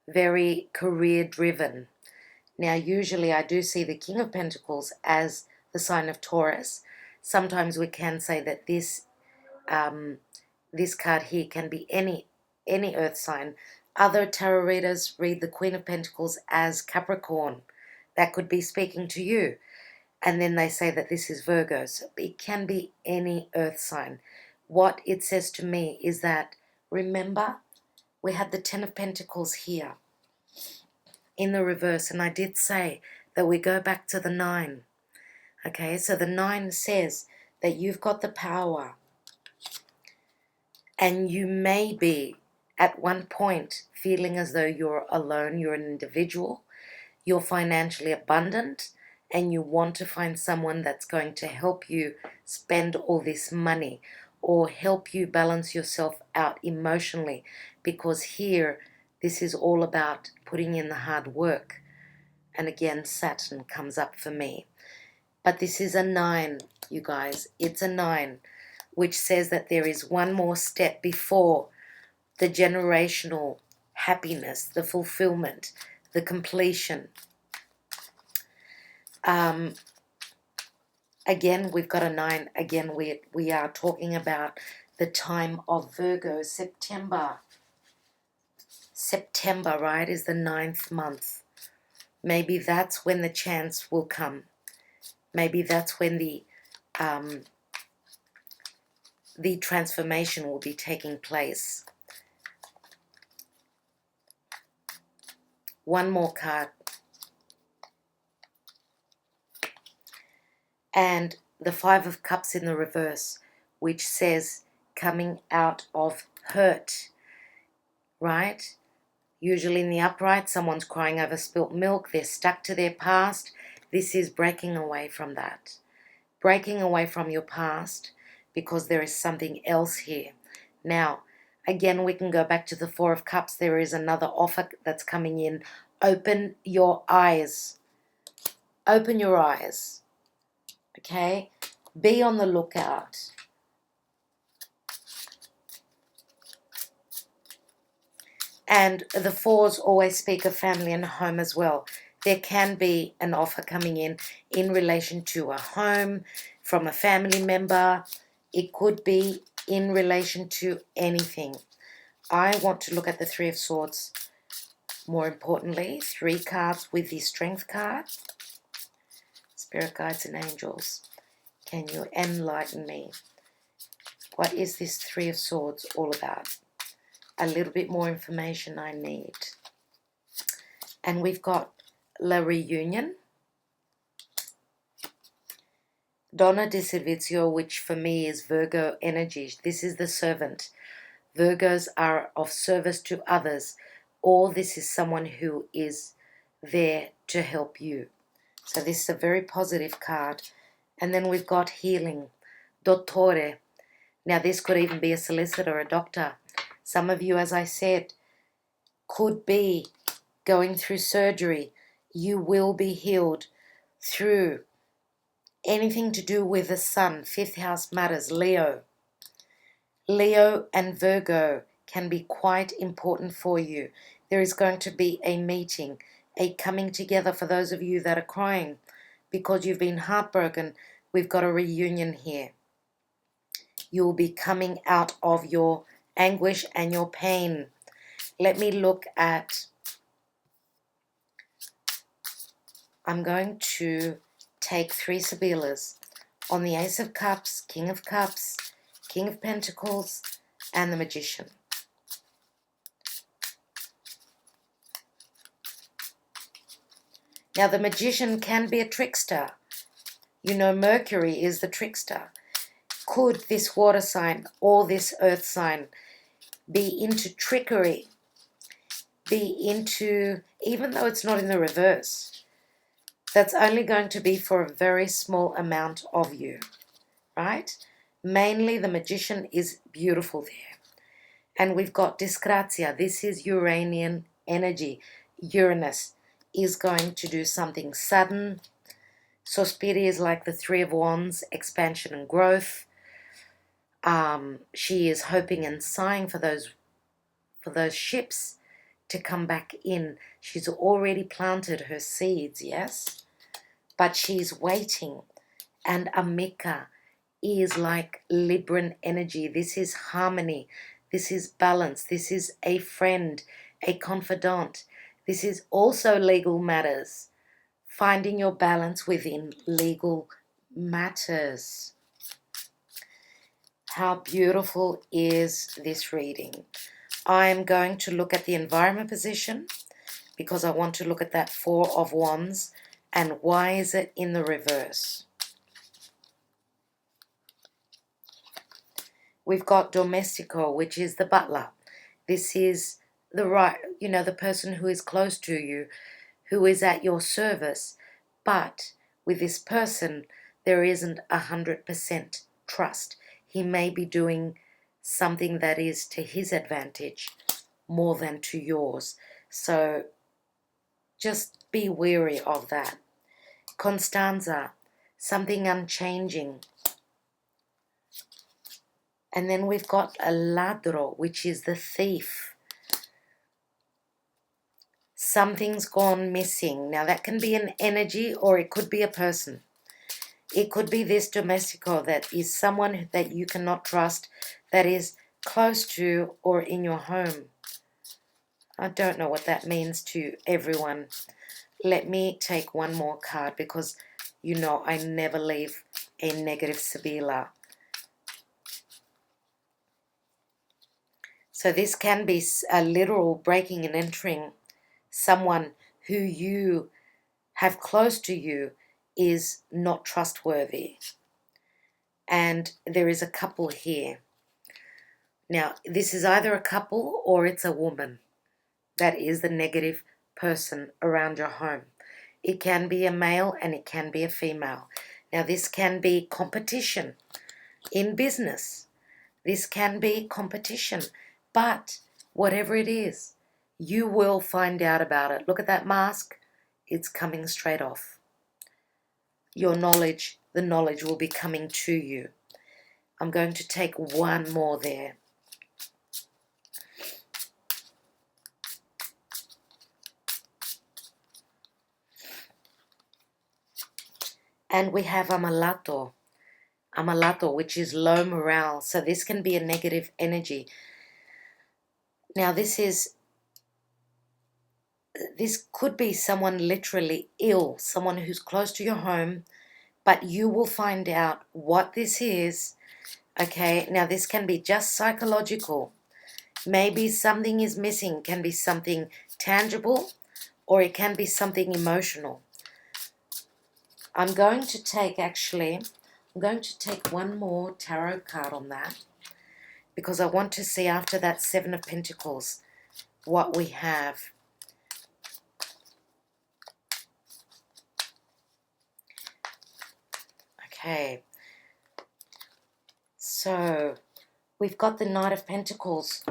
very career driven. Now, usually I do see the King of Pentacles as the sign of Taurus. Sometimes we can say that this card here can be any earth sign. Other tarot readers read the Queen of Pentacles as Capricorn. That could be speaking to you. And then they say that this is Virgo. So it can be any earth sign. What it says to me is that, remember, we had the Ten of Pentacles here in the reverse, and I did say that we go back to the 9. Okay, so the 9 says that you've got the power, and you may be at one point feeling as though you're alone, you're an individual, you're financially abundant, and you want to find someone that's going to help you spend all this money or help you balance yourself out emotionally, because here this is all about putting in the hard work. And again, Saturn comes up for me. But this is a 9, you guys. It's a 9, which says that there is one more step before the generational happiness, the fulfillment, the completion. Again, we've got a 9. Again, we are talking about the time of Virgo. September, right, is the 9th month. Maybe that's when the chance will come. Maybe that's when the transformation will be taking place. One more card. And the 5 of Cups in the reverse, which says coming out of hurt, right? Usually in the upright, someone's crying over spilt milk. They're stuck to their past. This is breaking away from that. Breaking away from your past, because there is something else here. Now, again, we can go back to the 4 of Cups. There is another offer that's coming in. Open your eyes. Open your eyes. Okay? Be on the lookout. And the 4s always speak of family and home as well. There can be an offer coming in relation to a home, from a family member. It could be in relation to anything. I want to look at the 3 of Swords. More importantly, 3 cards with the Strength card. Spirit guides and angels, can you enlighten me? What is this 3 of Swords all about? A little bit more information I need. And we've got La Reunion, Donna di Servizio, which for me is Virgo energy. This is the servant. Virgos are of service to others, or this is someone who is there to help you. So this is a very positive card. And then we've got healing, Dottore. Now this could even be a solicitor, a doctor. Some of you, as I said, could be going through surgery. You will be healed through anything to do with the sun. 5th house matters, Leo. Leo and Virgo can be quite important for you. There is going to be a meeting, a coming together for those of you that are crying because you've been heartbroken. We've got a reunion here. You will be coming out of your anguish and your pain. Let me look at, I'm going to take 3 Sibyllars on the Ace of Cups, King of Cups, King of Pentacles, and the Magician. Now the Magician can be a trickster. You know, Mercury is the trickster. Could this water sign or this earth sign be into trickery? Be into, even though it's not in the reverse, that's only going to be for a very small amount of you, right? Mainly the Magician is beautiful there. And we've got Disgrazia. This is Uranian energy. Uranus is going to do something sudden. Sospiri is like the 3 of Wands, expansion and growth. She is hoping and sighing for those ships to come back in. She's already planted her seeds, yes? But she's waiting. And Amika is like Libran energy. This is harmony. This is balance. This is a friend, a confidant. This is also legal matters. Finding your balance within legal matters. How beautiful is this reading? I'm going to look at the environment position because I want to look at that Four of Wands and why is it in the reverse? We've got domestico, which is the butler. This is the right, the person who is close to you, who is at your service. But with this person, there isn't 100% trust. He may be doing something that is to his advantage more than to yours. So just be wary of that. Constanza, something unchanging. And then we've got a ladro, which is the thief. Something's gone missing. Now that can be an energy or it could be a person. It could be this domestico that is someone that you cannot trust, that is close to or in your home. I don't know what that means to everyone. Let me take one more card because I never leave a negative Sibila. So this can be a literal breaking and entering. Someone who you have close to you is not trustworthy. And there is a couple here. Now, this is either a couple or it's a woman. That is the negative person around your home. It can be a male and it can be a female. Now, this can be competition in business. This can be competition. But whatever it is, you will find out about it. Look at that mask. It's coming straight off. Your knowledge, the knowledge will be coming to you. I'm going to take one more there. And we have Amalato. Amalato, which is low morale. So this can be a negative energy. Now this could be someone literally ill, someone who's close to your home, but you will find out what this is. Okay, now this can be just psychological. Maybe something is missing. It can be something tangible or it can be something emotional. I'm going to take one more tarot card on that because I want to see after that Seven of Pentacles what we have. Okay, so we've got the Knight of Pentacles.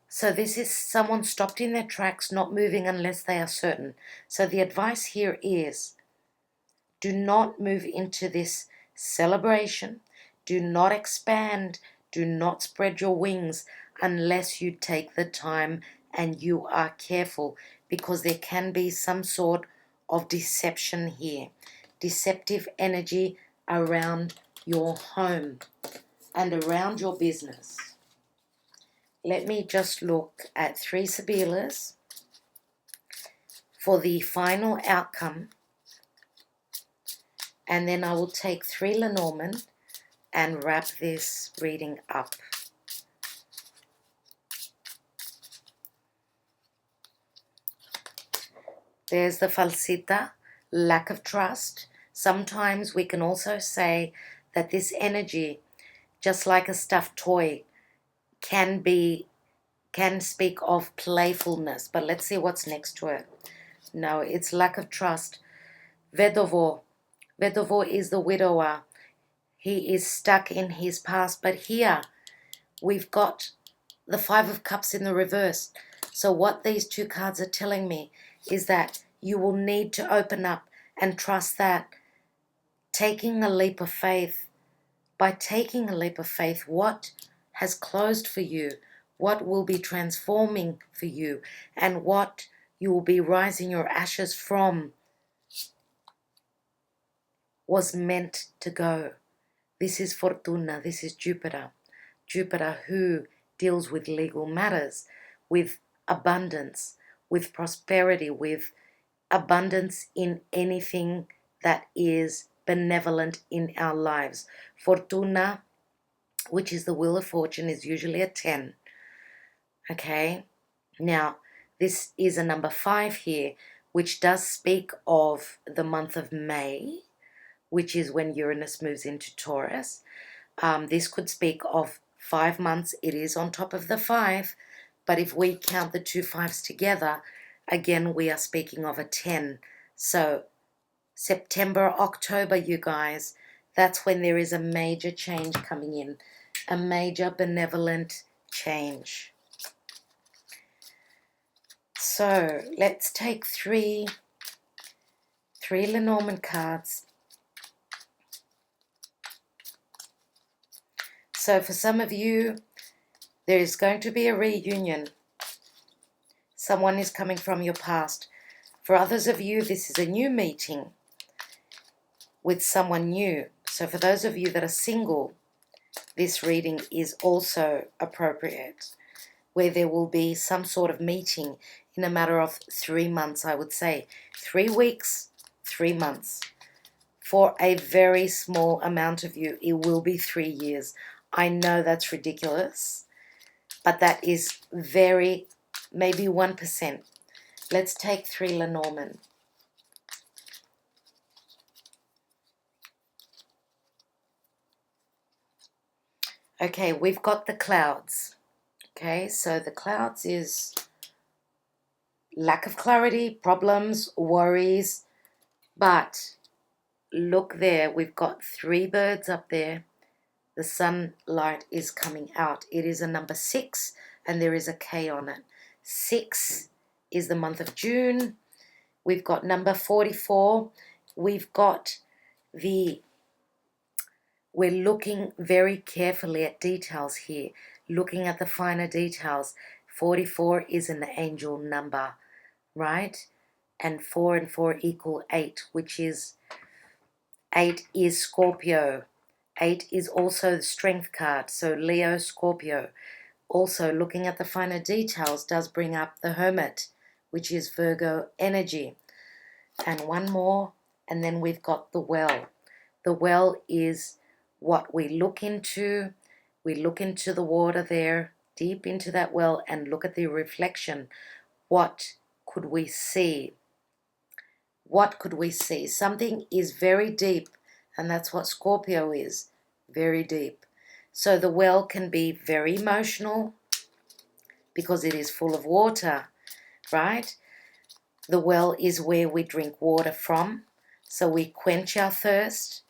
So this is someone stopped in their tracks, not moving unless they are certain. So the advice here is, do not move into this celebration. Do not expand. Do not spread your wings unless you take the time and you are careful, because there can be some sort of deception here. Deceptive energy around your home and around your business. Let me just look at 3 Sibilas for the final outcome. And then I will take 3 Lenormand and wrap this reading up. There's the falsita, lack of trust. Sometimes we can also say that this energy, just like a stuffed toy, can speak of playfulness. But let's see what's next to it. No, it's lack of trust. Vedovo. Vedovo is the widower. He is stuck in his past. But here we've got the Five of Cups in the reverse. So what these 2 cards are telling me is that you will need to open up and trust that. Taking a leap of faith. By taking a leap of faith, what has closed for you what will be transforming for you, and what you will be rising your ashes from was meant to go. This is Fortuna, this is Jupiter. Jupiter, who deals with legal matters, with abundance, with prosperity, with abundance in anything that is benevolent in our lives. Fortuna, which is the wheel of fortune, is usually a 10. Okay? Now, this is a number 5 here, which does speak of the month of May, which is when Uranus moves into Taurus. This could speak of 5 months. It is on top of the 5, but if we count the 2 5s together, again, we are speaking of a 10. So September, October, you guys, that's when there is a major change coming in, a major benevolent change. So let's take three Lenormand cards. So for some of you, there is going to be a reunion. Someone is coming from your past. For others of you, this is a new meeting with someone new. So for those of you that are single, this reading is also appropriate, where there will be some sort of meeting in a matter of 3 months, I would say. 3 weeks, 3 months. For a very small amount of you, it will be 3 years. I know that's ridiculous, but that is very, maybe 1%. Let's take 3 Lenormand. Okay, we've got the clouds. Okay, so the clouds is lack of clarity, problems, worries, but look there, we've got 3 birds up there. The sunlight is coming out. It is a number 6, and there is a K on it. 6 is the month of June. We've got number 44. We've got we're looking very carefully at details here, looking at the finer details. 44 is an angel number, right? And 4 and 4 equal 8, which is 8 is Scorpio. 8 is also the strength card, so Leo, Scorpio. Also, looking at the finer details does bring up the Hermit, which is Virgo energy. And one more, and then we've got the Well. The Well is what we look into. We look into the water there, deep into that well, and look at the reflection. What could we see? What could we see? Something is very deep, and that's what Scorpio is, very deep. So the well can be very emotional because it is full of water, right? The well is where we drink water from, so we quench our thirst,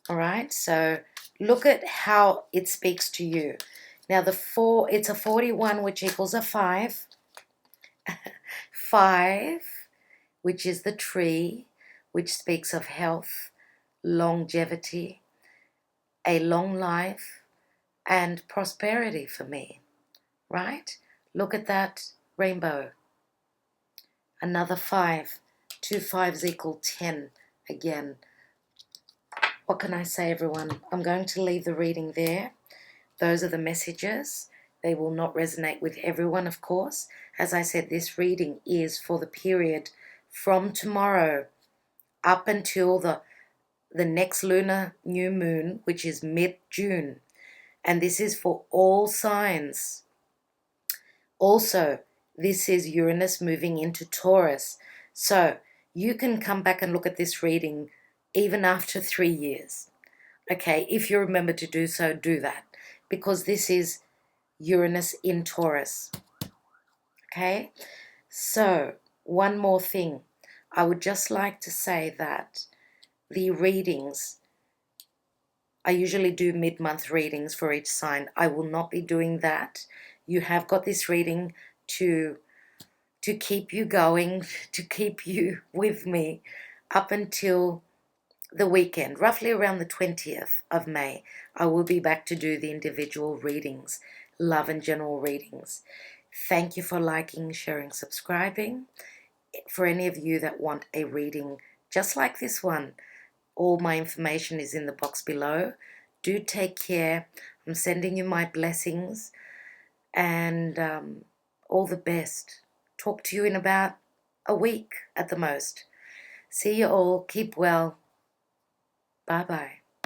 all right? So look at how it speaks to you. Now the 4, it's a 41, which equals a 5. 5, which is the tree, which speaks of health, longevity, a long life, and prosperity for me, right? Look at that rainbow. Another 5. 2 5s equal 10 again. What can I say, everyone? I'm going to leave the reading there. Those are the messages. They will not resonate with everyone, of course. As I said, this reading is for the period from tomorrow up until the next lunar new moon, which is mid-June. And this is for all signs. Also, this is Uranus moving into Taurus. So you can come back and look at this reading even after 3 years. Okay, if you remember to do so, do that. Because this is Uranus in Taurus. Okay, so one more thing. I would just like to say that the readings, I usually do mid-month readings for each sign. I will not be doing that. You have got this reading to keep you going, to keep you with me up until the weekend, roughly around the 20th of May. I will be back to do the individual readings. love and general readings. Thank you for liking, sharing, subscribing. For any of you that want a reading just like this one, all my information is in the box below. Do take care. I'm sending you my blessings and all the best. Talk to you in about a week at the most. See you all. Keep well. Bye-bye.